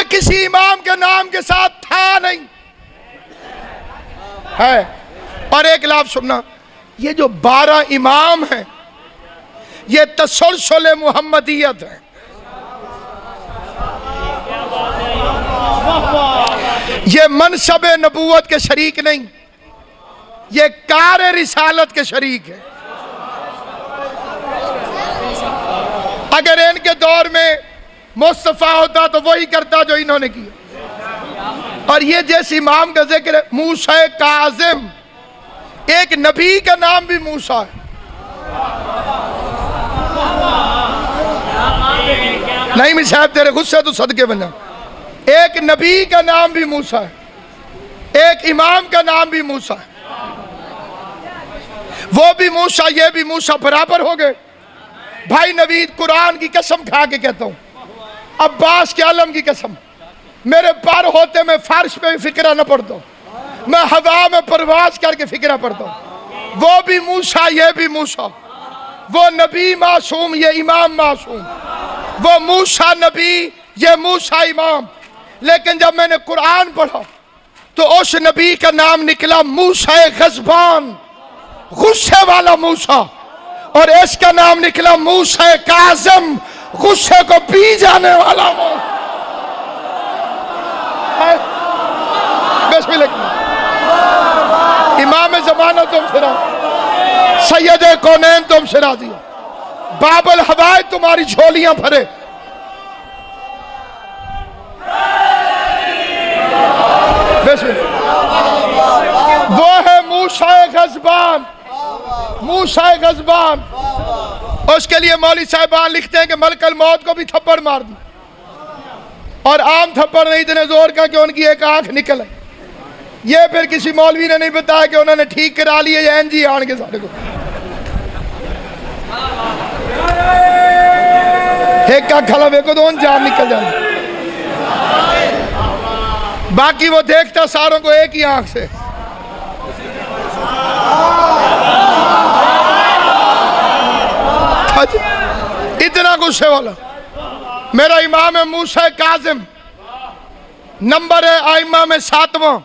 किसी इमाम के नाम के साथ था नहीं है। और एक लाभ सुनना, ये जो 12 इमाम हैं ये तसलसल मुहम्मदियत है। ये मनसब नबूवत के शरीक नहीं, ये कार रिसालत के शरीक है। अगर इनके दौर में मुस्तफा होता तो वही करता जो इन्होंने किया। और ये जिस इमाम का जिक्र मूसा काजिम, एक नबी का नाम भी मूसा है। नहीं मैं साहब तेरे गुस्से तो सदके बना, एक नबी का नाम भी मूसा है, एक इमाम का नाम भी मूसा है। वो भी मूसा ये भी मूसा बराबर हो गए। भाई नवीद कुरान की कसम खा के कहता हूं, अब्बास के आलम की कसम, मेरे पर होते मैं फर्श पे भी फिक्रा न पढ़ता हूं, मैं हवा में परवाज करके फिक्रा पढ़ता हूं। वो भी मूसा ये भी मूसा, वो नबी मासूम ये इमाम मासूम, वो मूसा नबी ये मूसा इमाम। लेकिन जब मैंने कुरान पढ़ा तो उस नबी का नाम निकला मूसा गज़बान, गुस्से वाला मूसा, और इसका नाम निकला मूसा काज़िम, गुस्से को पी जाने वाला मूसा। इमाम ज़माना तुमसे राज़ी, सैयद कौनैन तुमसे राज़ी, बाबुल हवाए तुम्हारी झोलियां भरे। वो है मूसा गज़बान, मूसा गज़बान। उसके लिए मौलवी साहिबान लिखते हैं कि मलकल मौत को भी थप्पड़ मार दी, और आम थप्पड़ नहीं इतने जोर का कि उनकी एक आंख निकले। ये फिर किसी मौलवी ने नहीं बताया कि उन्होंने ठीक करा लिया या एनजी आन के सारे को एक का खला देखो तो उन जान निकल जाए। बाकी वो देखता सारों को एक ही आंख से। इतना गुस्से वाला मेरा इमाम है मूसा काजिम, नंबर है आइमा में 7वां।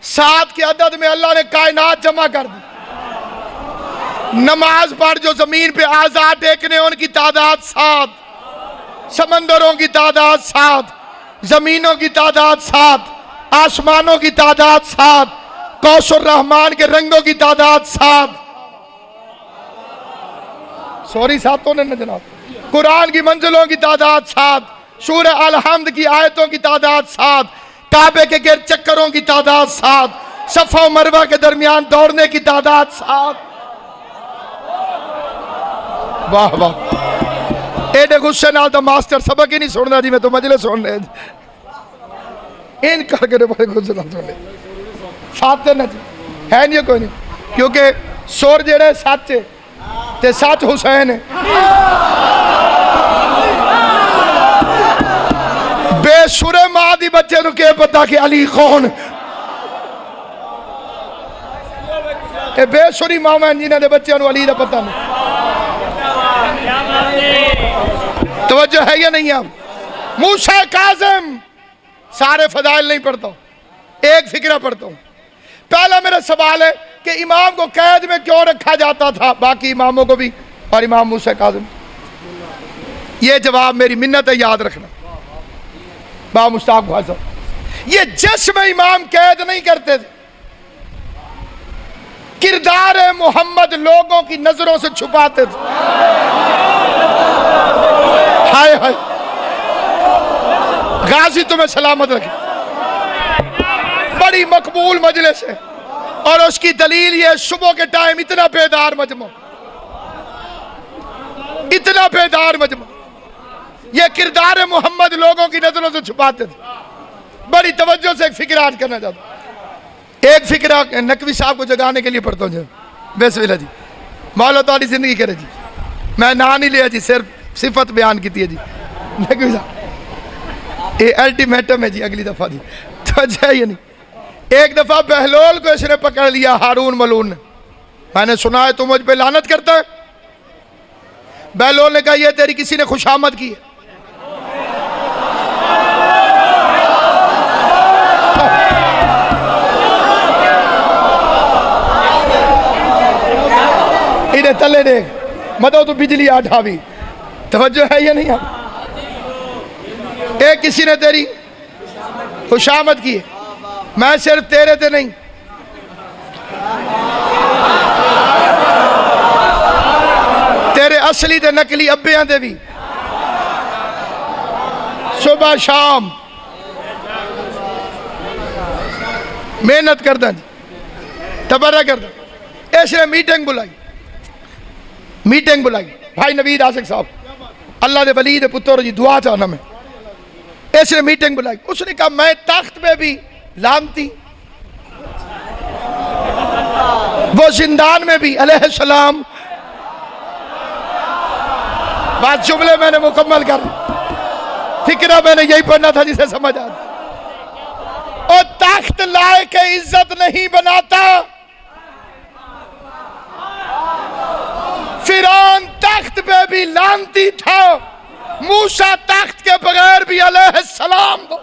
7 के अदद में अल्लाह ने कायनात जमा कर दी। नमाज पढ़ जो जमीन पे आजाद देखने उनकी तादाद 7, समंदरों की तादाद 7, जमीनों की तादाद 7, आसमानों की तादाद 7, कौसुर रहमान के रंगों की तादाद 7। सॉरी सातों ने न जनाब। कुरान की मंजिलों की तादाद 7, सूरह अल-हम्द की आयतों की तादाद 7, काबे के गिर चक्करों की तादाद 7, सफा मरवा के दरमियान दौड़ने की तादाद 7। वाह वाह, एडे गुस्से नाल तो मास्टर सबक ही नहीं सुनना जी, मैं तो मजले सुन रहे इन करके बड़े गुस्से नाल सुन रहे साथ न जी है नहीं कोई नहीं, क्योंकि सुर जेड़े सच है ते सच हुसैन है। बेसुरे मां दी बच्चे नु के पता कि अली कौन, ए बेसुरी मामा जिन्हां दे बच्चों नु अली दा पता नहीं। तवज्जो है या नहीं? आप मूसा काजिम सारे फजाइल नहीं पढ़ता, एक फिक्रा पढ़ता हूं। पहला मेरा सवाल है कि इमाम को कैद में क्यों रखा जाता था, बाकी इमामों को भी और इमाम मूसा काजिम? ये जवाब मेरी मिन्नत है, याद रखना बा मुश्ताक भाई साहब। ये जिस्म इमाम कैद नहीं करते थे, किरदार मोहम्मद लोगों की नजरों से छुपाते थे। हाय हाय, गाजी तुम्हें सलामत रखे। बड़ी मकबूल मजलिस है और उसकी दलील ये सुबह के टाइम इतना बेदार मजमा, इतना बेदार मजमा, ये किरदार मोहम्मद लोगों की नजरों से छुपाते थे। बड़ी तवज्जो से एक फिक्र आज करना चाहता हूं। एक फिक्रा नकवी साहब को जगाने के लिए पढ़ता हूँ जी। बिस्मिल्लाह जी, मौला ताली जिंदगी करे जी। मैं ना नहीं लिया जी, सिर्फ सिफत बयान की है जी। नकवी साहब ये अल्टीमेटम है जी, अगली दफा जी तो चाहिए नहीं। एक दफा बहलोल को इसने पकड़ लिया, हारून मलून ने। मैंने सुना है तू मुझ पे लानत करता है। बहलोल ने कहा ये तेरी किसी ने खुशामद की है। सीधे तले देख, मतलब तो बिजली आ ढावी। तवज्जो है या नहीं? एक किसी ने तेरी खुशामद की है, मैं सिर्फ तेरे ते नहीं, तेरे असली ते नकली अब्बियां ते भी सुबह शाम मेहनत करदा, तबर्रा करदा। इसने मीटिंग बुलाई भाई नवीद आसिक साहब, अल्लाह दे वली दे पुत्र जी, दुआ चाहना मैं। इसने मीटिंग बुलाई, उसने कहा मैं तख्त पे भी लानती, वो जिंदान में भी अलैहिस्सलाम। बात जुमले मैंने मुकम्मल कर, फिक्रा मैंने यही पढ़ना था जिसे समझ आ। और तख्त लाए के इज्जत नहीं बनाता, फिरौन तख्त पे भी लानती था, मूसा तख्त के बगैर भी अलैहिस्सलाम को,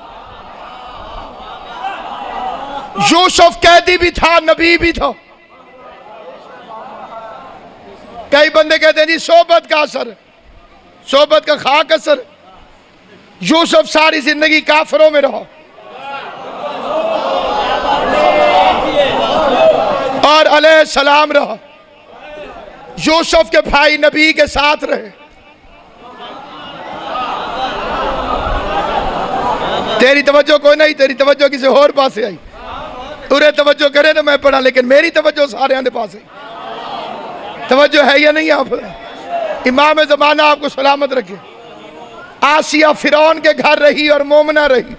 यूसुफ कैदी भी था, नबी भी था। कई बंदे कहते हैं जी सोबत का असर, सोबत का खाक असर। यूसुफ सारी जिंदगी काफिरों में रहा और अलैहिस्सलाम रहा, यूसुफ के भाई नबी के साथ रहे। तेरी तवज्जो कोई नहीं, तेरी तवज्जो किसी और पास आई। तुरे तवज्जो करे तो मैं पढ़ा, लेकिन मेरी तवज्जो सारे आने पास आई। तवज्जो है या नहीं? आप इमाम ज़माना आपको सलामत रखे। आसिया फिरौन के घर रही और मोमना रही।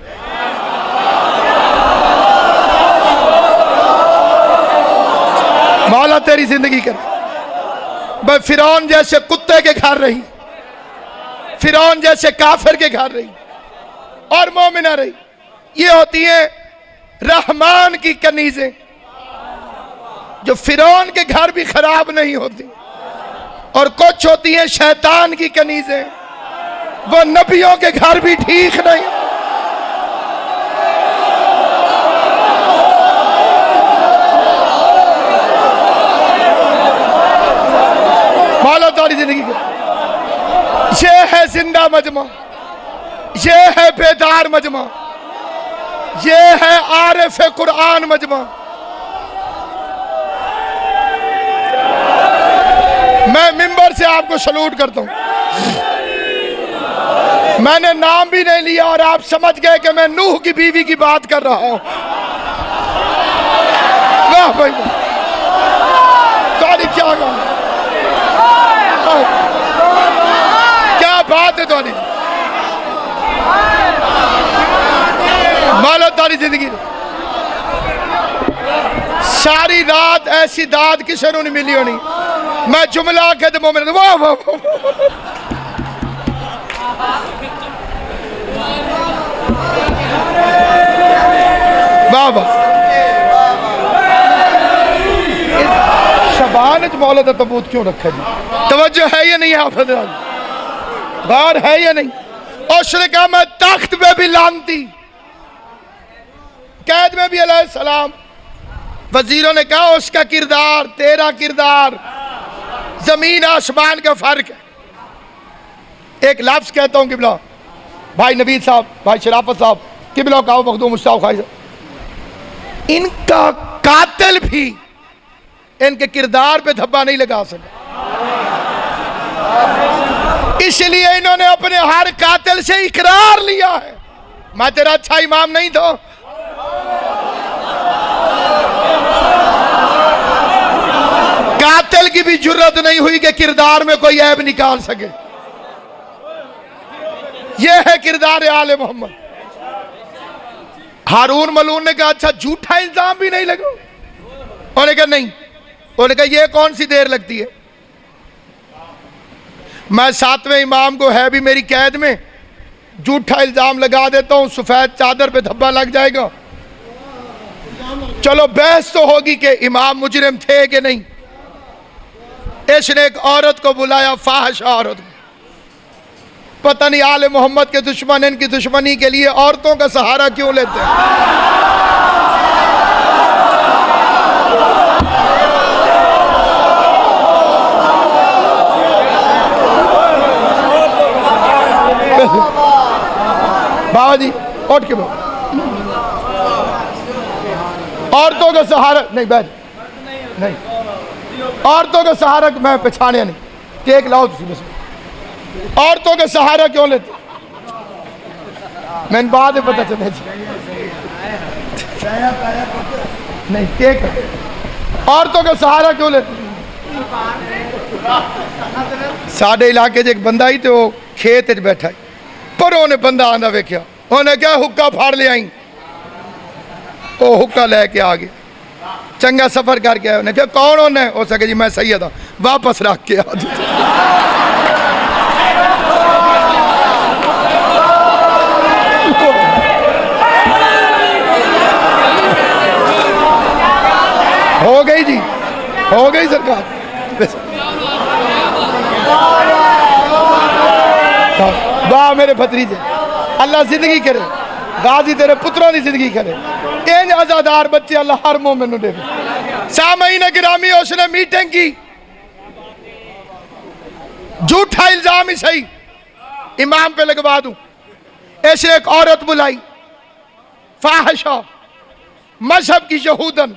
मौला तेरी जिंदगी करे। भाई फिरौन जैसे कुत्ते के घर रही, फिरौन जैसे काफिर के घर रही और मोमिना रही। ये होती है रहमान की कनीजें, जो फिरौन के घर भी खराब नहीं होती। और कुछ होती है शैतान की कनीजें, वो नबियों के घर भी ठीक नहीं। मौला तारी जिंदगी के ये है जिंदा मजमा, ये है बेदार मजमा, ये है आरिफ कुरान मजमा। मैं मिंबर से आपको सलूट करता हूं। मैंने नाम भी नहीं लिया और आप समझ गए कि मैं नूह की बीवी की बात कर रहा हूं। वाह भाई तुम्हारी क्या क्या बात है तुम्हारी। मालो तारी जिंदगी सारी रात ऐसी दाद किसी को नहीं मिली होनी। मैं जुमला आके तो मोमिन वाह वाह वाह वाह। शबान मौला का तबूत क्यों रखा जी? तवज्जो है या नहीं? आप बार है या नहीं? और उसने कहा मैं तख्त पे भी लानती, कैद में भी अलैहिस्सलाम। वजीरों ने कहा उसका किरदार तेरा किरदार जमीन आसमान का फर्क है। एक लफ्ज कहता हूं किबला भाई नवीद साहब, भाई शराफत साहब, किबला का मखदूम मुश्ताक खाई साहब, इनका कातिल भी इनके किरदार पे धब्बा नहीं लगा सका। इसलिए इन्होंने अपने हर कातिल से इकरार लिया है मैं तेरा अच्छा इमाम नहीं था। कातिल की भी जुर्रत नहीं हुई कि किरदार में कोई ऐब निकाल सके। यह है किरदार आले मोहम्मद। हारून मलून ने कहा अच्छा झूठा इल्जाम भी नहीं लगा? उन्होंने कहा नहीं। उन्होंने कहा यह कौन सी देर लगती है? मैं 7वें इमाम को है भी मेरी कैद में, झूठा इल्जाम लगा देता हूं, सफेद चादर पे धब्बा लग जाएगा। चलो बहस तो होगी कि इमाम मुजरिम थे कि नहीं। इसने एक औरत को बुलाया, फाहिशा औरत को। पता नहीं आले मोहम्मद के दुश्मन इनकी दुश्मनी के लिए औरतों का सहारा क्यों लेते हैं। बाबा जी उठ के बैठ। औरतों का सहारा नहीं, बैठ नहीं, औरतों का सहारा मैं पहचाने नहीं। केक लाओ तुम बस। औरतों का सहारा क्यों लेते? मैंने बाद में पता चला नहीं, केक औरतों का सहारा क्यों लेते? साढ़े इलाके एक बंदा ही तो खेत च बैठा है, पर उन्हें बंदा आंदा वेख्या, उन्हें क्या हुक्का फाड़ ले आई, वो हुक्का लेके आ गया, चंगा सफर करके आया। उन्हें क्या कौन उन्हें हो सके जी मैं सही था, वापस रख के आ। हो गई जी, हो गई सरकार। वाह मेरे भतीजे, अल्लाह जिंदगी करे, गाजी तेरे पुत्रों की जिंदगी करे, इन आजादार बच्चे अल्लाह हर मोमिन नूं दे। सामईन गिरामी, उसने मीटिंग की, झूठा इल्जाम ही सही इमाम पे लगवा दूं। ऐसे एक औरत बुलाई, फाहिशा मजहब की यहूदन,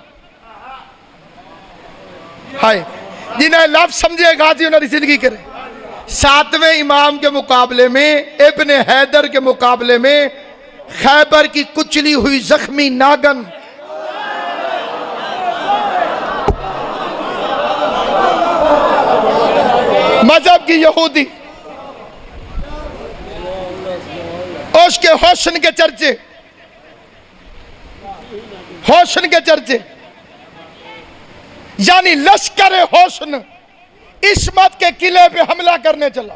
हाय जिन्हें लफ्ज समझे गाजी उन्होंने जिंदगी करे। सातवें इमाम के मुकाबले में, इब्ने हैदर के मुकाबले में, खैबर की कुचली हुई जख्मी नागन मजहब की यहूदी, उसके हुस्न के चर्चे, हुस्न के चर्चे, यानी लश्कर हुस्न इस्मत के किले पे हमला करने चला।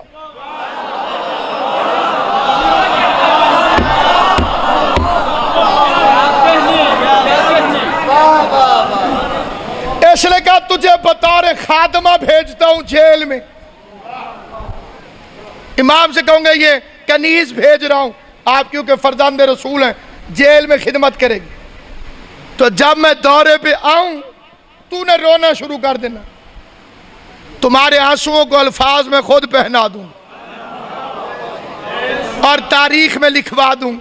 इसने कहा तुझे बतौर खादमा भेजता हूं जेल में। इमाम से कहूंगा ये कनीज भेज रहा हूं, आप क्योंकि फरजांदे रसूल हैं, जेल में खिदमत करेगी। तो जब मैं दौरे पे आऊं तूने रोना शुरू कर देना, तुम्हारे आंसुओं को अल्फाज में खुद पहना दूं और तारीख में लिखवा दूं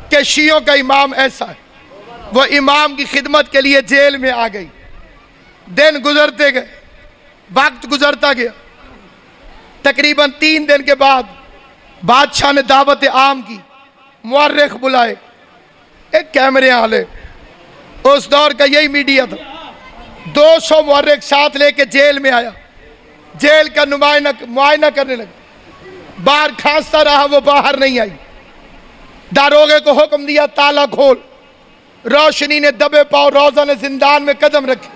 कि शियों का इमाम ऐसा है। वो इमाम की खिदमत के लिए जेल में आ गई। दिन गुजरते गए, वक्त गुजरता गया। तकरीबन 3 दिन के बाद बादशाह ने दावत आम की, मुअर्रिख बुलाए, एक कैमरे वाले, उस दौर का यही मीडिया था। 200 मुअर्रिख साथ लेके जेल में आया, जेल का मुआयना करने लगा। बाहर खांसता रहा, वो बाहर नहीं आई। दारोगे को हुक्म दिया ताला खोल। रोशनी ने दबे पाओ रोजाना जिंदान में कदम रखे।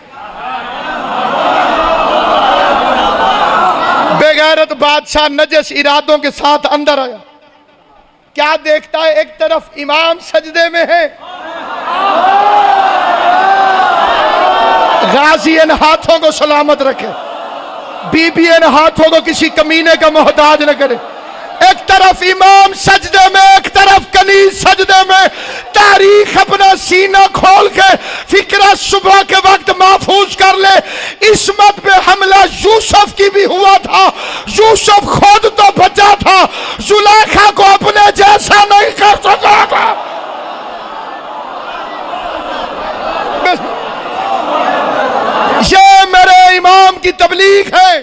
बेगैरत बादशाह नजस इरादों के साथ अंदर आया। क्या देखता है, एक तरफ इमाम सजदे में है, गाजी इन हाथों को सलामत रखे, बीबी इन हाथों को किसी कमीने का मोहताज न करे। एक तरफ इमाम सजदे में, एक तरफ कनीज सजदे में। तारीख अपना सीना खोल के फिक्रा सुबह के वक्त महफूज कर ले। इस्मत पे हमला यूसुफ की भी हुआ था, यूसुफ खुद तो बचा था, जुलेखा को अपने जैसा नहीं कर सका था। ये मेरे इमाम की तबलीग है।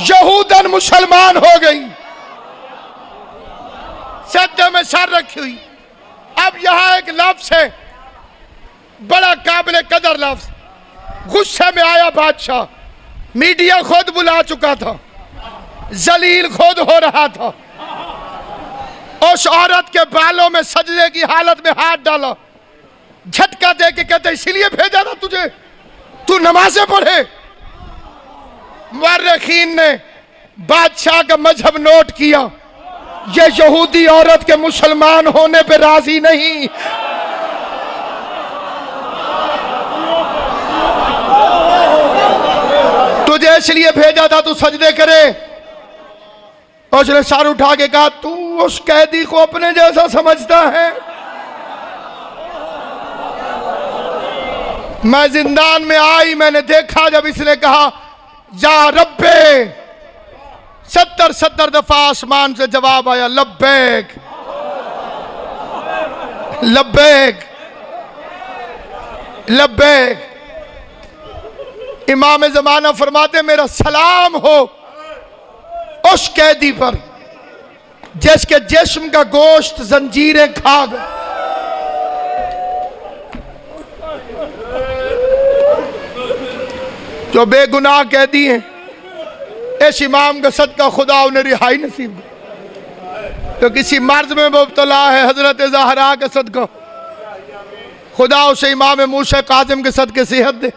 यहूदन मुसलमान हो गई, सज्जे में सर रखी हुई। अब यहां एक लफ्ज है, बड़ा काबिल कदर लफ्ज। गुस्से में आया बादशाह, मीडिया खुद बुला चुका था, जलील खुद हो रहा था। उस औरत के बालों में सजदे की हालत में हाथ डाला, झटका दे के कहते इसलिए भेजा था तुझे, तू नमाजें पढ़े। मुअर्रिखीन ने बादशाह का मजहब नोट किया, ये यहूदी औरत के मुसलमान होने पे राजी नहीं। तुझे इसलिए भेजा था तू सजदे करे। उसने सर उठा के कहा तू उस कैदी को अपने जैसा समझता है? मैं जिंदान में आई, मैंने देखा जब इसने कहा या रब्बे 70 दफा आसमान से जवाब आया, लब्बैक लब्बैक लब्बैक। इमाम ज़माना फरमाते मेरा सलाम हो उस कैदी पर जिसके जिस्म का गोश्त जंजीरें खा गए। जो बेगुनाह कैदी हैं, इस इमाम का सदका खुदा उन्हें रिहाई नसीब। तो किसी मर्ज में मुब्तला है, हजरत ज़हरा के सदका खुदा उसे इमाम मूसा काज़िम के सदके सेहत दे,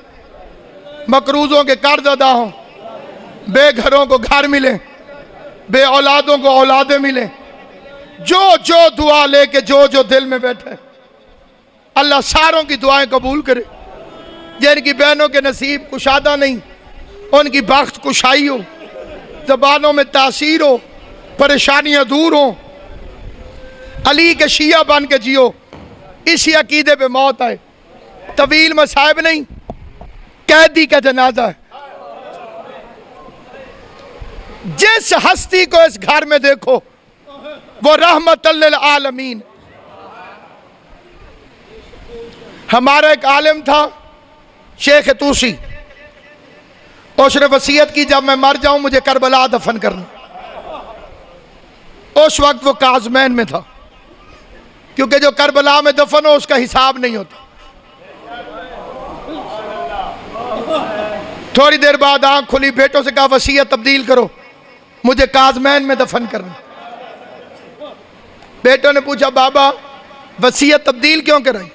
मकरूजों के कर्ज अदा हों, बेघरों को घर मिले, बे औलादों को औलादे मिले। जो जो दुआ लेके जो जो दिल में बैठे, अल्लाह सारों की दुआएं कबूल करे। जिनकी बहनों के नसीब कुशादा नहीं, उनकी बख्त कुशाई हो, ज़बानों में तासीर हो, परेशानियां दूर हो, अली के शिया बन के जियो। इसी अकीदे पे मौत आए। तवील मसाइब नहीं, कैदी का जनाजा है। जिस हस्ती को इस घर में देखो वो रहमतल लिल आलमीन। हमारा एक आलिम था शेख तूसी, उसने वसीयत की जब मैं मर जाऊं मुझे करबला दफन करना। उस वक्त वो काजमैन में था, क्योंकि जो करबला में दफन हो उसका हिसाब नहीं होता। थोड़ी देर बाद आंख खुली, बेटों से कहा वसीयत तब्दील करो, मुझे काजमैन में दफन करना। बेटों ने पूछा बाबा वसीयत तब्दील क्यों कराई?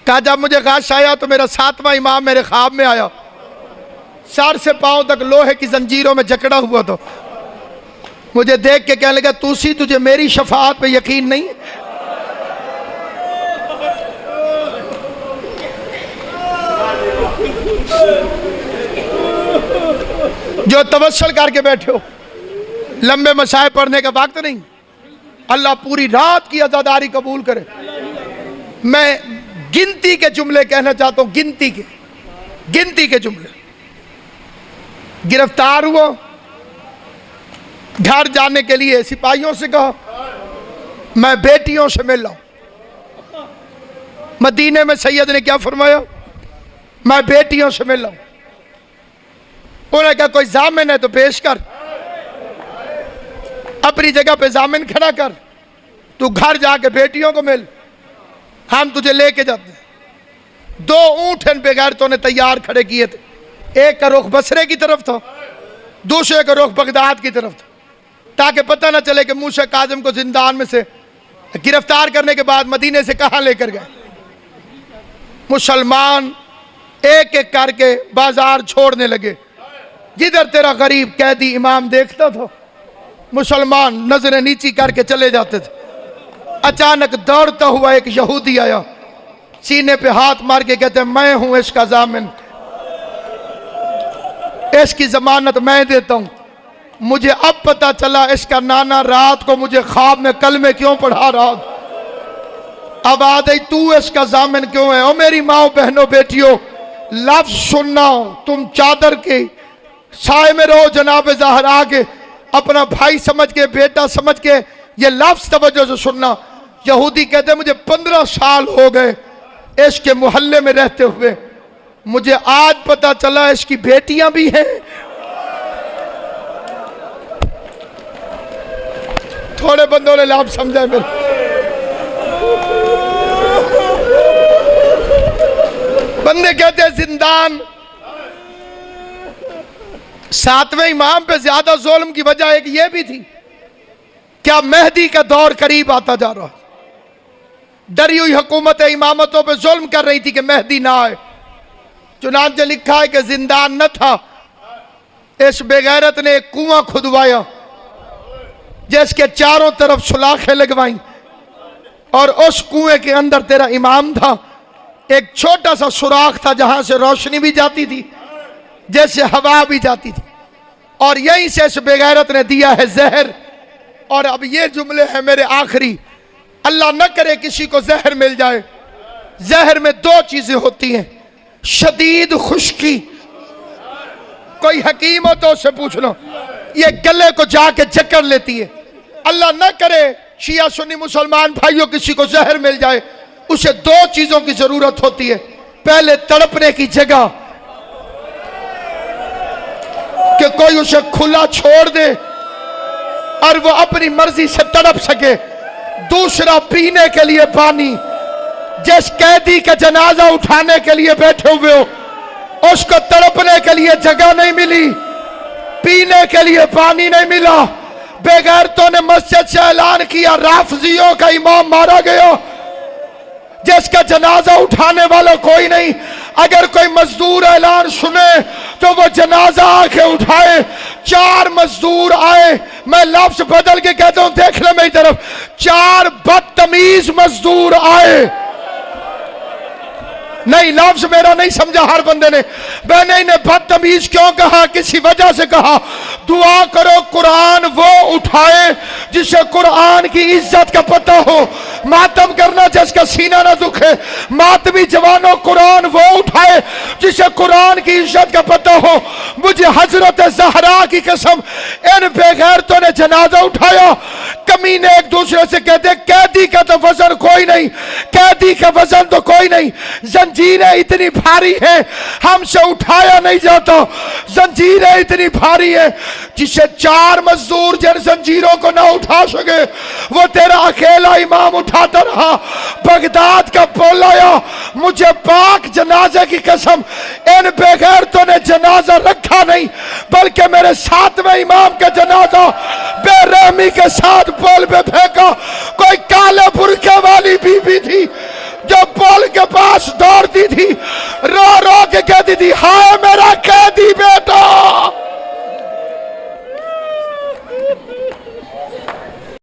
कहा जब मुझे गश आया तो मेरा 7वां इमाम मेरे ख्वाब में आया, सर से पांव तक लोहे की जंजीरों में जकड़ा हुआ। तो मुझे देख के कहने लगा तूसी तुझे मेरी शफाअत पे यकीन नहीं? जो तवस्सुल करके बैठे हो, लंबे मसाए पढ़ने का वक्त नहीं। अल्लाह पूरी रात की अज़ादारी कबूल करे। मैं गिनती के जुमले कहना चाहता हूं, गिनती के जुमले। गिरफ्तार हुआ, घर जाने के लिए सिपाहियों से कहा मैं बेटियों से मिल रहा हूं। मदीने में सैयद ने क्या फरमाया? मैं बेटियों से मिल रहा हूं। उन्होंने कहा कोई जामिन है तो पेश कर, अपनी जगह पे जामिन खड़ा कर, तू घर जाके बेटियों को मिल, हम तुझे लेके जाते हैं। 2 ऊंट बेगैरतों ने तैयार खड़े किए थे, एक का रुख बसरे की तरफ था, दूसरे का रुख बगदाद की तरफ था, ताकि पता ना चले कि मूसा काज़िम को जिंदान में से गिरफ्तार करने के बाद मदीने से कहां लेकर गए। मुसलमान एक एक करके बाजार छोड़ने लगे। जिधर तेरा गरीब कैदी इमाम देखता था, मुसलमान नजरें नीची करके चले जाते थे। अचानक दौड़ता हुआ एक यहूदी आया, सीने पे हाथ मार के कहते मैं हूं इसका जामिन, इसकी जमानत मैं देता हूं। मुझे अब पता चला इसका नाना रात को मुझे ख्वाब में कलमे क्यों पढ़ा रहा। अब आ गई तू इसका जामिन क्यों है? ओ मेरी माओ बहनों बेटियों, लफ्ज सुनना, तुम चादर के साए में रहो जनाब ज़हरा के, अपना भाई समझ के, बेटा समझ के, ये लफ्ज तवज्जो से सुनना। यहूदी कहते मुझे 15 साल हो गए इसके मोहल्ले में रहते हुए, मुझे आज पता चला इसकी बेटियां भी हैं। थोड़े बंदों ने लाभ समझा मेरे। बंदे कहते हैं जिंदान। 7वें इमाम पे ज्यादा जुल्म की वजह एक ये भी थी, क्या मेहदी का दौर करीब आता जा रहा। डरी हुई हुकूमत इमामतों पे जुल्म कर रही थी कि मेहदी ना आए। चुनांचे लिखा है कि जिंदान न था, इस बेगैरत ने एक कुआं खुदवाया जिसके चारों तरफ सुलाखें लगवाई, और उस कुएं के अंदर तेरा इमाम था। एक छोटा सा सुराख था जहां से रोशनी भी जाती थी, जैसे हवा भी जाती थी, और यहीं से इस बेगैरत ने दिया है जहर। और अब ये जुमले हैं मेरे आखिरी, अल्लाह न करे किसी को जहर मिल जाए। जहर में 2 चीजें होती हैं, शदीद खुश्की, कोई हकीम हो तो उससे पूछ लो, ये गले को जाके जकड़ लेती है। अल्लाह न करे शिया सुन्नी मुसलमान भाइयों किसी को जहर मिल जाए, उसे दो चीजों की जरूरत होती है। पहले तड़पने की जगह कि कोई उसे खुला छोड़ दे और वो अपनी मर्जी से तड़प सके। दूसरा, पीने के लिए पानी। जिस कैदी का जनाजा उठाने के लिए बैठे हुए हो, उसको तड़पने के लिए जगह नहीं मिली, पीने के लिए पानी नहीं मिला। बेगैरतों ने मस्जिद से ऐलान किया राफजियों का इमाम मारा गया, जिसका जनाजा उठाने वाला कोई नहीं। अगर कोई मजदूर ऐलान सुने तो वो जनाजा आके उठाए। 4 मजदूर आए, मैं लफ्ज बदल के कहता हूं, देख ले मेरी तरफ, 4 बदतमीज मजदूर आए। नहीं, लफ्ज मेरा नहीं समझा हर बंदे ने। मैंने इन्हें बदतमीज क्यों कहा? किसी वजह से कहा। दुआ करो कुरान वो उठाए जिसे कुरान की इज्जत का पता हो। मातम करना जिसका सीना ना दुखे। मातमी जवानों, कुरान वो उठाए जिसे कुरान की इज्जत का पता हो। मुझे हजरत ज़हरा की कसम, इन बेगैरतों ने जनाजा उठाया। कमीने एक दूसरे से कहते कैदी का तो वजन कोई नहीं, कैदी का वजन तो कोई नहीं, जंजीरें इतनी भारी है हमसे उठाया नहीं जाता, जंजीरें इतनी भारी है। जिसे 4 मजदूर जिन जंजीरों को ना उठा सके वो तेरा अकेला इमाम उठाता रहा। बगदाद का बोलाया, मुझे पाक जनाजे की कसम, इन बेगैरतों ने जनाजा रखा नहीं बल्कि मेरे 7वें इमाम का जनाजा बेरहमी के साथ पोल पे फेंका। कोई काले बुरके वाली बीबी थी जो पोल के पास दौड़ती थी, रो रो के कहती थी, हाय मेरा कैदी बेटा,